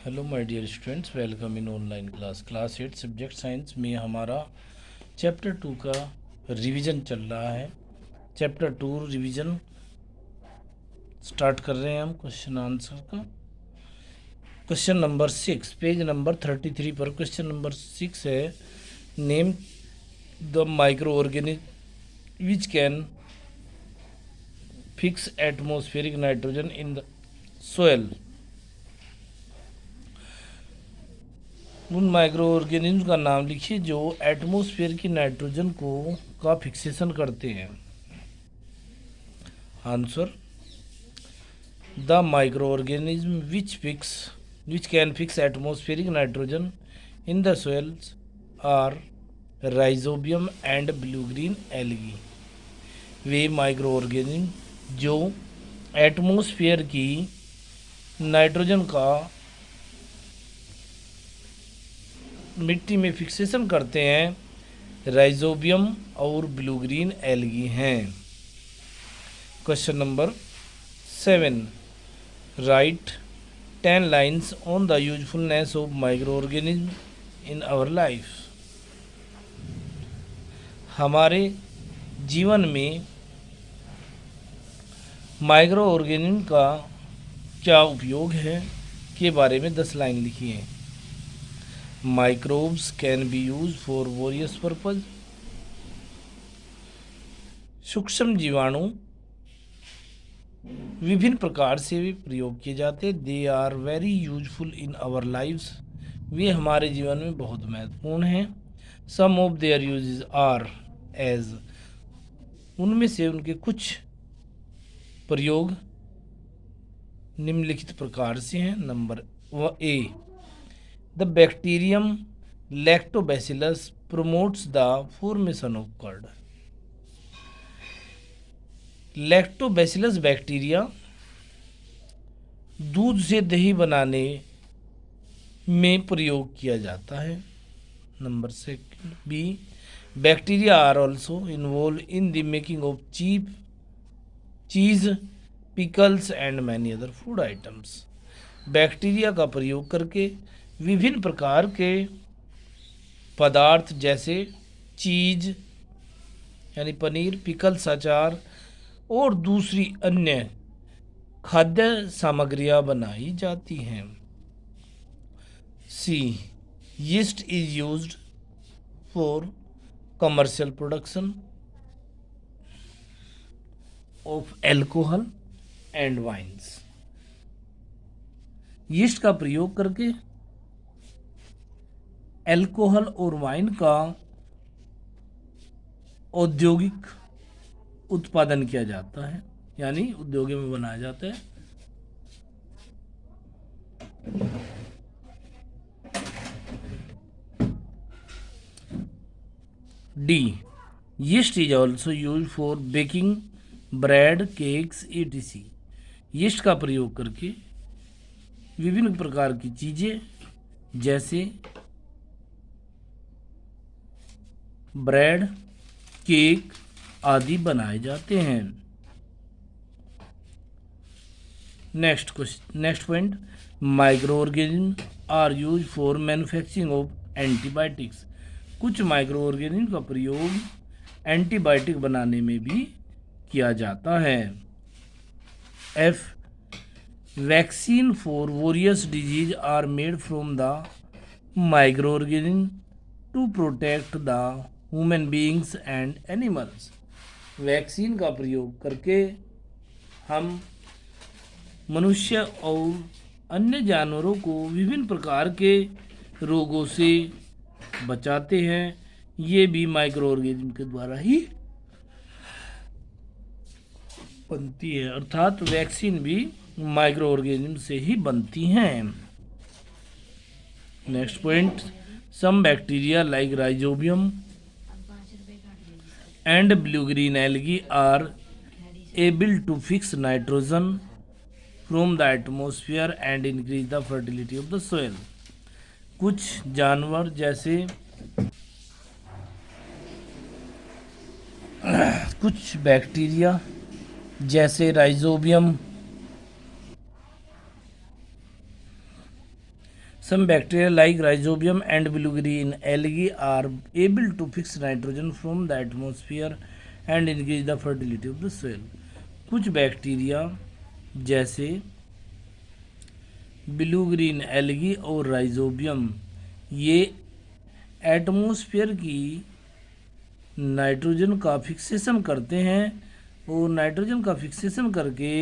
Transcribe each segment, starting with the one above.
Hello my dear students, welcome in online class 8 subject science में हमारा chapter 2 का revision चल रहा है। चैप्टर 2 रिवीजन स्टार्ट कर रहे हैं हम क्वेश्चन आंसर का। क्वेश्चन नंबर 6 पेज नंबर 33 पर क्वेश्चन नंबर 6 है, name the micro organism which can fix atmospheric nitrogen in the soil. उन माइक्रो ऑर्गेनिज्म का नाम लिखिए जो एटमॉस्फेयर की नाइट्रोजन को का फिक्सेशन करते हैं। Answer, the micro organism which can fix atmospheric nitrogen in the soils are rhizobium and blue green algae. वे माइक्रो ऑर्गेनिज्म जो एटमॉस्फेयर की नाइट्रोजन का मिट्टी में फिक्सेशन करते हैं, राइजोबियम और ब्लू ग्रीन एल्गी हैं। Question number 7, write 10 lines on the usefulness of micro organism in our life. हमारे जीवन में माइक्रो ऑर्गेनिज्म का क्या उपयोग है के बारे में 10 लाइन लिखिए। Microbes can be used for various purpose. सूक्ष्म जीवाणु विभिन्न प्रकार से भी प्रयोग किए जाते हैं। They are very useful in our lives. वे हमारे जीवन में बहुत महत्वपूर्ण हैं। Some of their uses are as, उनमें से उनके कुछ प्रयोग निम्नलिखित प्रकार से हैं। Number A, the bacterium lactobacillus promotes the formation of curd. Lactobacillus bacteria दूध से दही बनाने में प्रयोग किया जाता है। Number second B, bacteria are also involve in the making of cheese, pickles and many other food items. Bacteria का प्रयोग करके विभिन्न प्रकार के पदार्थ जैसे चीज यानी पनीर, पिकल्स अचार और दूसरी अन्य खाद्य सामग्रियां बनाई जाती हैं। C, yeast is used for commercial production of alcohol and wines. Yeast का प्रयोग करके एल्कोहल और वाइन का औद्योगिक उत्पादन किया जाता है, यानी उद्योगों में बनाया जाता है। D, yeast is also use for baking bread, cakes etc। Yeast का प्रयोग करके विभिन्न प्रकार की चीजें जैसे ब्रेड, केक आदि बनाए जाते हैं। Next point, micro organism are use for manufacturing of antibiotics. कुछ माइक्रो ऑर्गेनिज्म का प्रयोग एंटीबायोटिक बनाने में भी किया जाता है। F, vaccine for various disease are made from the micro organism to protect the human beings and animals. Vaccine का प्रयोग करके हम मनुष्य और अन्य जानवरों को विभिन्न प्रकार के रोगों से बचाते हैं। ये भी माइक्रो ऑर्गेनिज्म के द्वारा ही बनती है, अर्थात वैक्सीन भी माइक्रो ऑर्गेनिज्म से ही बनती हैं। Next point, some bacteria like rhizobium and blue green algae are able to fix nitrogen from the atmosphere and increase the fertility of the soil। कुछ जानवर जैसे कुछ बैक्टीरिया जैसे rhizobium Some bacteria like Rhizobium and blue-green algae are able to fix nitrogen from the atmosphere and increase the fertility of the soil. कुछ bacteria जैसे blue green algae और rhizobium ये atmosphere की नाइट्रोजन का fixation करते हैं और nitrogen का फिक्सेशन करके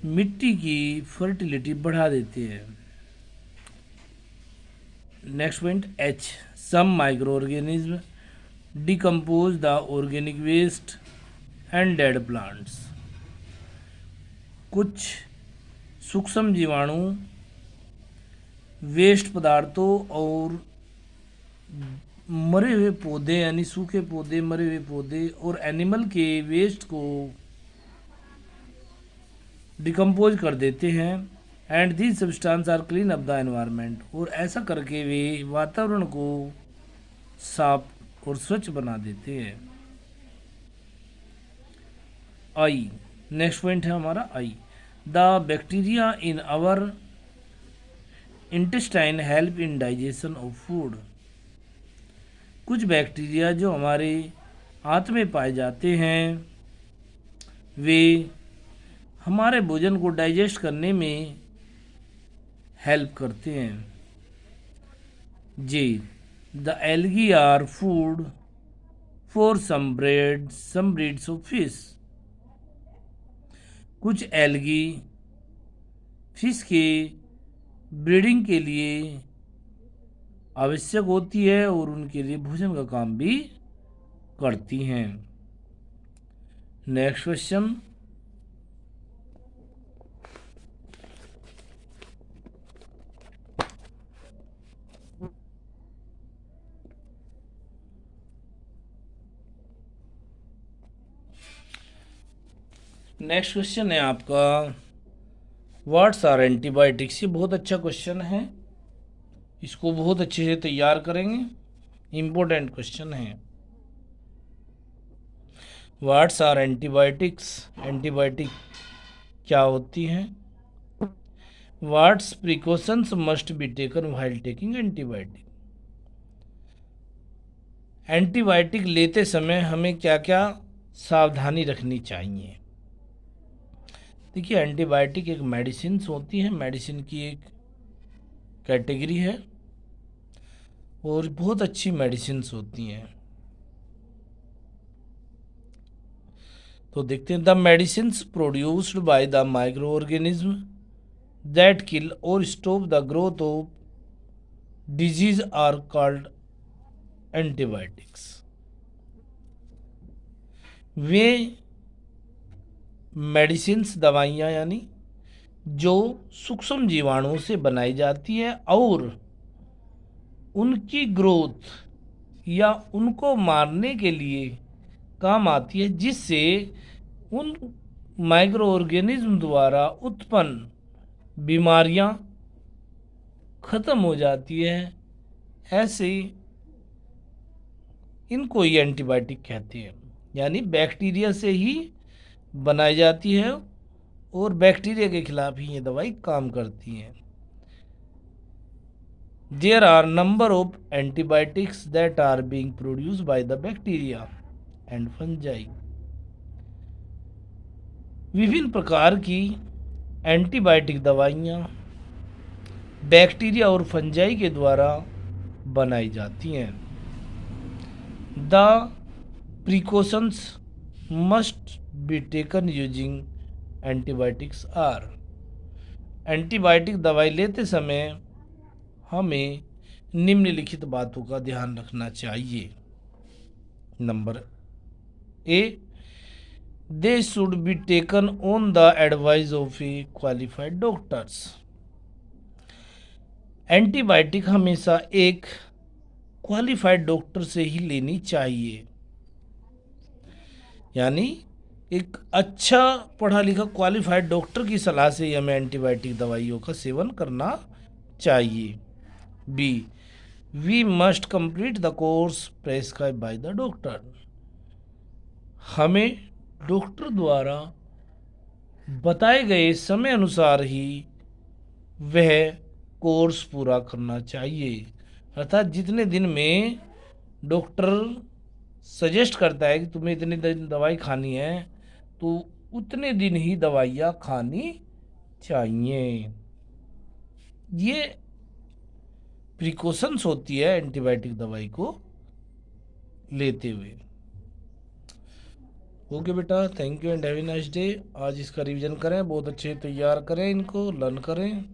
मिट्टी की फर्टिलिटी बढ़ा देते हैं. Next point H. Some micro organism decompose the organic waste and dead plants. कुछ सूक्ष्म जीवाणु वेस्ट पदार्थों और मरे हुए पौधे यानी सूखे पौधे, मरे हुए पौधे और एनिमल के वेस्ट को डिकम्पोज कर देते हैं. And these substance are clean up the environment. और ऐसा करके वे वातावरण को साफ और स्वच्छ बना देते हैं. आई. नेक्स्ट पॉइंट है हमारा I. The bacteria in our intestine help in digestion of food. कुछ बैक्टीरिया जो हमारे आंत में पाए जाते हैं वे हमारे भोजन को डाइजेस्ट करने में हेल्प करते हैं. J. The algae are food for some breeds of fish. कुछ एल्गी फिश के ब्रीडिंग के लिए आवश्यक होती है और उनके लिए भोजन का काम भी करती हैं. Next question. नेक्स्ट क्वेश्चन है आपका व्हाट्स आर एंटीबायोटिक्स. ये बहुत अच्छा क्वेश्चन है, इसको बहुत अच्छे से तैयार करेंगे, इम्पोर्टेंट क्वेश्चन है. What's are antibiotics. एंटीबायोटिक क्या होती हैं. What's precautions must be taken while taking antibiotic. Antibiotic लेते समय हमें क्या क्या सावधानी रखनी चाहिए. देखिए एंटीबायोटिक एक मेडिसिन होती है, मेडिसिन की एक कैटेगरी है और बहुत अच्छी मेडिसिन्स होती हैं. तो देखते हैं. The medicines produced by the micro organism that kill और stop the growth of disease are called antibiotics. वे मेडिसिन्स दवाइयाँ यानी जो सूक्ष्म जीवाणुओं से बनाई जाती है और उनकी ग्रोथ या उनको मारने के लिए काम आती है, जिससे उन माइक्रो ऑर्गेनिज्म द्वारा उत्पन्न बीमारियां खत्म हो जाती है. ऐसे इनको ही एंटीबायोटिक कहते हैं. यानी बैक्टीरिया से ही बनाई जाती है और बैक्टीरिया के खिलाफ ही ये दवाई काम करती है. There are number of antibiotics that are being produced by the bacteria and fungi. विभिन्न प्रकार की एंटीबायोटिक दवाइयाँ बैक्टीरिया और फंजाई के द्वारा बनाई जाती हैं. The precautions must be taken using antibiotics are. Antibiotic दवाई लेते समय हमें निम्नलिखित बातों का ध्यान रखना चाहिए. Number A. They should be taken on the advice of A qualified doctors. Antibiotic हमेशा एक क्वालिफाइड डॉक्टर से ही लेनी चाहिए. यानी एक अच्छा पढ़ा लिखा क्वालिफाइड डॉक्टर की सलाह से ही हमें एंटीबायोटिक दवाइयों का सेवन करना चाहिए. B. We must complete the course prescribe by the doctor. हमें डॉक्टर द्वारा बताए गए समय अनुसार ही वह कोर्स पूरा करना चाहिए। अर्थात जितने दिन में डॉक्टर सजेस्ट करता है कि तुम्हें इतने दिन दवाई खानी है, तो उतने दिन ही दवाइयाँ खानी चाहिए। ये प्रिकॉशंस होती है एंटीबायोटिक दवाई को लेते हुए। ओके बेटा, thank you and have a nice day. आज इसका रिवीजन करें, बहुत अच्छे तैयार करें, इनको लर्न करें।